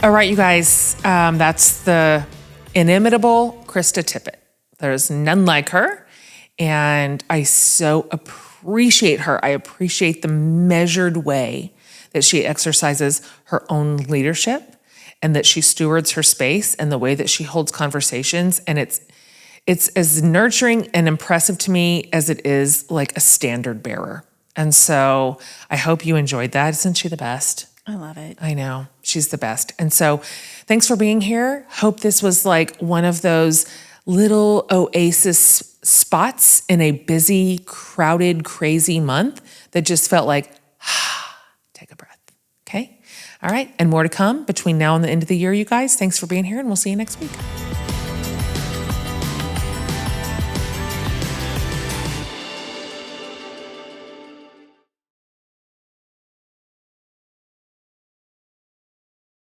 All right, you guys, that's the inimitable Krista Tippett. There's none like her, and I so appreciate her. I appreciate the measured way that she exercises her own leadership and that she stewards her space and the way that she holds conversations, and it's as nurturing and impressive to me as it is like a standard bearer. And so I hope you enjoyed that. Isn't she the best? I love it. I know. She's the best. And so thanks for being here. Hope this was like one of those little oasis spots in a busy, crowded, crazy month that just felt like, take a breath. Okay? All right. And more to come between now and the end of the year, you guys. Thanks for being here, and we'll see you next week.